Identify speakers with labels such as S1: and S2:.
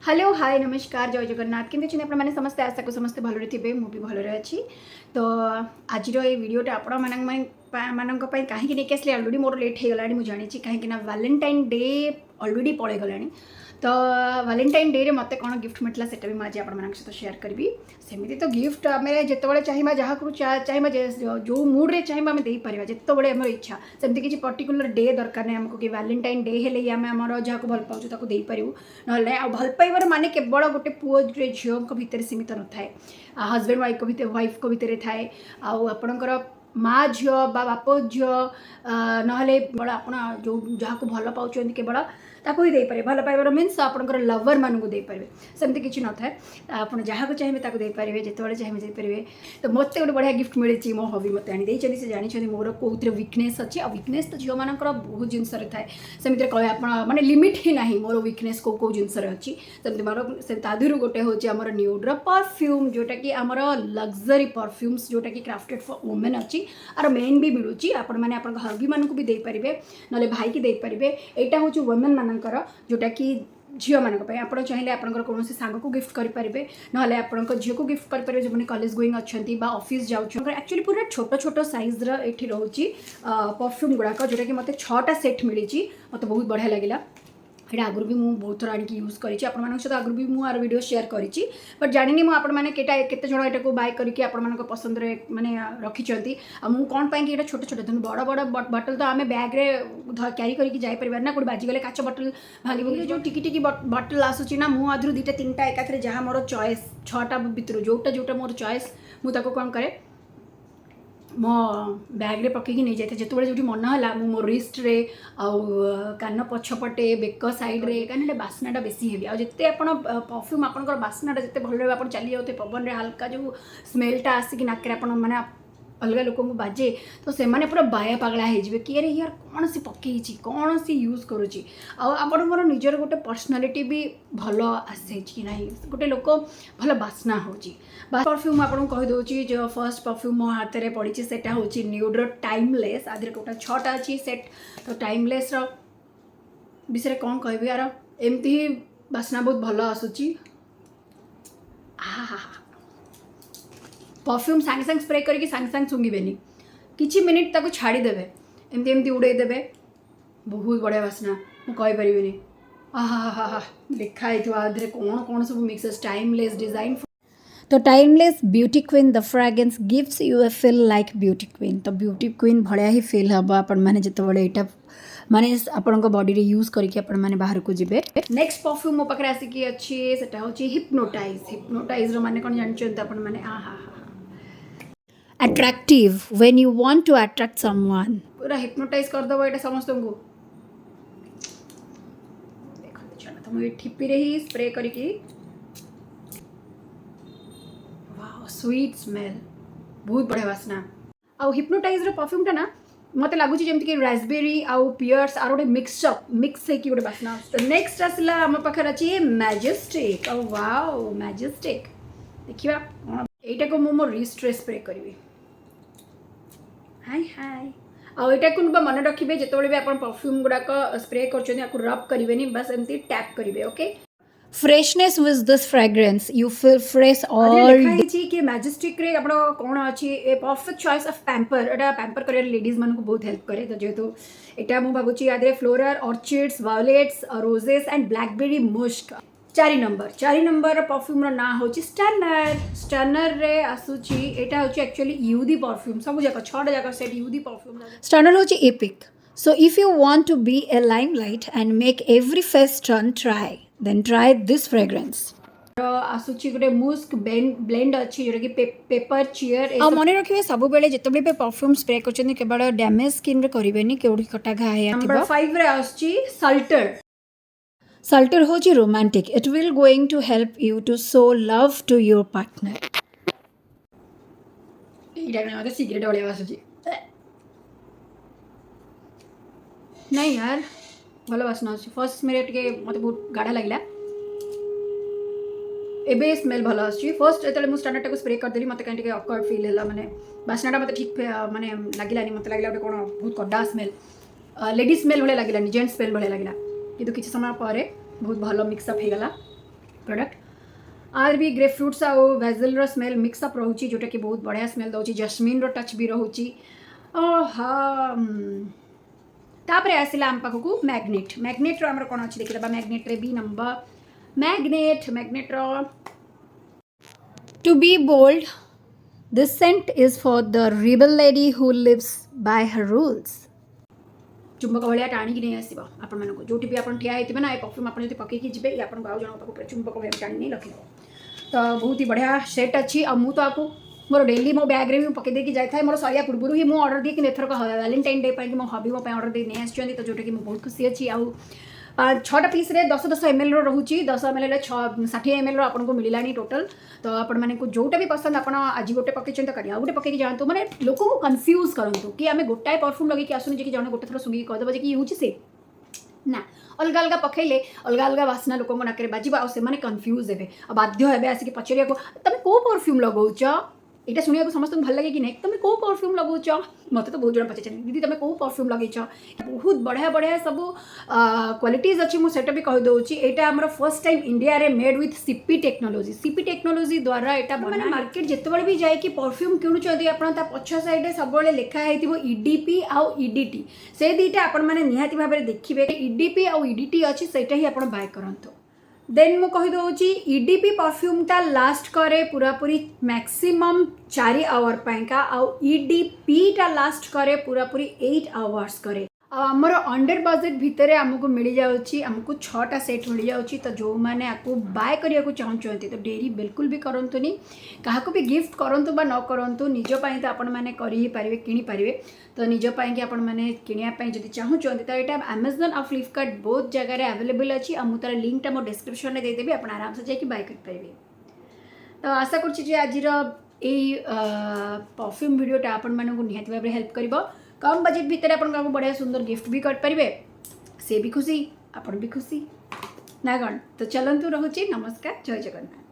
S1: Hello hi नमस्कार जय जगन्नाथ केमती आप मैंने समस्ते आशा को समस्ते भलरे थे मुझे भलरे अच्छी तो आज ये वीडियोटा आपण मानक कहीं नहीं आसली अलरेडी मोर लेट हो गला मुझे जानी कहीं वैलेंटाइन डे अलरेडी पड़े गला तो वैलेंटाइन डे रे मते कौन गिफ्ट मिलता सेटा भी मुझे आप सहित शेयर करी सेमती तो गिफ्ट आम जिते चाहिए जहाँ को चाहिए जो मुड्रे चाहिए आम देपर जिते आम इच्छा सेमती किसी पर्टिकुलर डे दरकार नहीं आमको कि वैलेंटाइन डे हेले आम आम जहाँ को भल पाचु देपारू ना भल पाइबार माने केवल गोटे पुओ झील भितर सीमित न थाए हजबैंड वाइफ को भितर थाए आपणकर माँ झी बाप झी ना आप जो जहाँ को भल पाँच केवल ताको ही देपारे भल पाइबार मीन्स आपंकर लवर मानक देपारे सेमती किसी न थाए आप जहाँ को चाहिए ताको देपारे जिते चाहिए देपारे तो मत गोटे बढ़िया गिफ्ट मिली मो हबी मत आनी से जानी मोर कौन विकनेस अच्छी आ विकनेस तो झील मान बहुत जिनस थाए सेमती कहे आप माने लिमिट ही ना मोर विकनेस कौ जिनस अच्छी सेमती मोर तादर गोटे हूँ आमर न्यूड्र परफ्यूम जोटा कि आमर लग्जरी परफ्यूम्स जोटा कि क्राफ्टेड फॉर वुमेन अच्छी आर मेन भी मिलूँ आपण मैंने आप हबी मानक भी देपारे ना भाई की देपारे यहाँ हूँ वुमेन मान जोटा कि झील मानक आप चाहिए आपंकर कौन सांग को गिफ्ट करेंगे ना आपण झील को गिफ्ट करेंगे जो मैंने कॉलेज गोइंग अच्छा ऑफिस जाऊँ एक्चुअली पूरा छोट छोट साइज्र ये रोचे परफ्यूम गुड़ाक जोटा कि मतलब 6टा सेट मिली मत बहुत बढ़िया लगे ये आगुरी भी मुझे बहुत थर आनिक यूज करी सहित आगुरी भी मुझे वीडियो शेयर करी बट जानी मुझे केते जन यहाँ बाय करके आपण पसंद माने रखी मुझे कौन पाई ये छोट छोट तेनाली बड़ बड़ बटल तो आम बैग्रे क्यारी करके जापर ना कौट बाजिगले काच बटल भांगी जो टिकी टिकी बटल आसूँ ना मुझे 2टा 3टा एकाथरे जहाँ मोर चॉइस 6टा भितर जोटा जोटा मोर चॉइस मुझे कौन करे मो बैग्रे पकईकि नहीं जाए जो जो मन है मो रिस्ट रे आउ कान पछपटे बेक साइड्रे कहीं बास्नाटा बेसी हेवी आते आप परफ्यूम आपंकर बास्नाटा जिते भल रहा आप चली जाते पवन में हल्का जो स्मेलटा आसिक नाक मैंने अलग लोक बाजे तो से मैंने पूरा बाया पगला हो कि अरे यार कौन सी पकई कौन सी यूज करुच्ची आपर मोर निजर गोटे पर्सनालीटी भी भल आसे कि ना गोटे लोक भल बास्ना हो परफ्यूम आपको कहीदे जो फर्स्ट परफ्यूम मो हाथ में पड़ी से हूँ न्यूड्र टाइमलेस आधे गोटा 6टा अच्छी सेट तो टाइमलेस विषय कौन कह यार एमती ही बास्ना बहुत भल आसूची परफ्यूम सांगे सांगे स्प्रे करके सांगे सांगे सुंघिबेनी किछि मिनिट ताको छाड़ीदेवे एमती एमती उड़ेदेवे बहुत बढ़िया बास्ना मुझे कहीपरि आहा लिखाई आधे कौन कौन सब मिक्सेस टाइमलेस डिजाइन तो timeless beauty queen the fragrance gives U A feel like beauty queen तो ब्यूटी क्वीन भाया ही फील हम आपण मैंने जिते यहाँ माने आपण बॉडी रे यूज करके आपण माने बाहर को जिबे नेक्स्ट परफ्यूम मो पाखरे आसिकी अच्छी सेटा होची हिप्नोटाइज रो माने कोन जानचंत आपण माने आहा attractive when you want to attract someone पूरा हिप्नोटाइज कर दबो एटा समस्त को देखते चलो तो मैं ठिपी रे ही स्प्रे करके वाओ स्वीट स्मेल बहुत बढ़िया वासना आ हिप्नोटाइज रो परफ्यूम टा ना मत लगुच जमी कि रास्पबेरी आउ पियर्स आर गोटे मिक्स है कि गोटे बास्ना तो नेक्स्ट आसला आम पाखे अच्छी मैजेस्टिक वाओ मैजेस्टिक देखा यहीटा को मो रिस्ट रे स्प्रे करी हाय हाय आईटा को मन रखिए जिते भी आप परफ्यूम गुड़ाक स्प्रे कर रब करेंगे बस एमती टैप करेंगे okay freshness with this fragrance you feel fresh all कि मैजेस्टिक रे आपण कौन अच्छी a perfect choice of pamper Etah pamper कर लेडीज मानक बहुत हेल्प करे तो जेहेतु यहाँ मुझे भावुँ याद floral orchids violets roses and blackberry musk 4 number perfume ना हूँ स्टर्नर रे आसूची यहाँ हूँ एक्चुअली यूदी परफ्यूम सब जाक 6टा जाक सेट यूदी परफ्यूम स्टर्नर हूँ epic so if you want to be a limelight and make every face turn then try this fragrance आसूची गोटे मुस्क ब्लेंड अच्छी जोटा कि पेपर चीयर आ मन रखिए सब बेले जिते भी परफ्यूम स्प्रे कर केवल डैमेज स्किन रे करेंगे केउठी कटा घा नंबर 5 रे आछी सल्टर हो romantic it will going to help you to show love to your partner ये सिगरेट वाली आसूची नहीं यार भल बास्ना अच्छी फर्स्ट स्मेल टे मत बहुत गाढ़ा लगे एबे स्मेल भल आछी फर्स्ट जो मुझे स्टैंडर्ड को स्प्रे करदेली मत कहीं अकवर्ड फील है मैंने बास्नाटा मत ठीक माने लगे मत लगे गोटे कौन बहुत कड़ा स्मेल लेडीज स्मेल भाई लगे जेंट्स स्मेल भाई लगे कि किसी समय पर बहुत भल मिक्सअप हो गला प्रोडक्ट आर भी ग्रेप फ्रुट्स आउ वेजल स्मेल मिक्सअप रोचे जोटा कि बहुत बढ़िया स्मेल दौर जस्मिन टच भी रोचे तापर आसला आम पाखक मैग्नेट मैग्नेट आमर कौन अच्छे देखिए magnet B number magnet two B bold this scent is for the rebel lady who lives by her rules चुंबक भाया टाणी नहीं आसो आपण मानक जो भी आप ठिया होते ना ये परफ्यूम आप पकईकी जी ये आपको आउ जन चुंबक भाया टाणी नहीं रखी तो बहुत ही बढ़िया सेट अच्छी आ मु तो आपको मोर डेली मो बैग रे भी पकई देकी जाए मोर सरिया पूर्व ही मुझे ऑर्डर दिए एथरक वैलेंटाइन डे पर मो हबी मो ऑर्डर दे नहीं आसी तो जोटा कि बहुत खुशी अच्छी आउ 6टा पीस रे 10 ml रोचे 10 ml 60 ml आपको मिलला टोटल तो आपण मैंने जोटा भी पसंद आप आज गोटे पकई तो कल गोटे पकई जातु मैंने लोक को कन्फ्यूज करूँ कि आम गोटाए परफ्यूम लगे आसुनी कि जन गोटे थर सुंगी कहीदेव कि हूँ से ना अलग अलग पकईले अलग अलग बास्ना लोक नाक बाजी आने कन्फ्यूज हे बाध्य हे आसिक पचार तुम कौ परफ्यूम लगौच यहाँ शुणा समस्त भल लगे कि नहीं तुम कौ परफ्यूम लगौच मत तो बहुत जन पचार दीदी तुम कौ परफ्यूम लगेच बहुत बढ़िया बढ़िया सब क्वालिटीज अच्छी मुझे भी कहीदे यहाँ आम फर्स्ट टाइम इंडिया रे मेड विथ सीपी टेक्नोलोजी द्वारा यहाँ मैंने मार्केट जिते भी जाकि परफ्यूम किणुच्च आप पछ साइड सब लिखाई ईडीपी आउ ईडीटी से दुईटा आपण मैंने निहाती भाव में देखिए ईडीपी आउ ईडीटी अच्छी सेटा ही आप बाय करंतु देन मु कहीदे ईडीपी परफ्यूमटा लास्ट करे पूरापूरी मैक्सिमम 4 आवर पाइका आउ ईडीपीटा लास्ट करे पूरापूरी 8 आवर्स करे आमर अंडर बजेट भितर आमको मिल जाऊँगी आमको 6टा सेट मिल जाऊँगी तो जो मैंने आपको बाय करने को चाहते तो डेरी बिल्कुल भी करंतुनी क्या भी गिफ्ट करंतु बा न करंतु निजपाई तो आपण मैंने करें किनीपारे तो निजपाई कि आपण मैंने किनापी जब चाहते तो यहाँ अमेजन और फ्लिपकार्ट बहुत जगह अवेलेबल अच्छी और तार लिंकटा मो डिस्क्रिप्शन में देदेवी आप आराम से जाकि बाय करेंगे तो आशा कर आज परफ्यूम भिडियोटा आपण मानक निहाती भाव में हेल्प कर कम बजेट भितर आपको बढ़िया सुंदर गिफ्ट भी करेंगे से भी खुशी आपण भी खुशी ना कौन तो चलतु रोचे नमस्कार जय जगन्नाथ।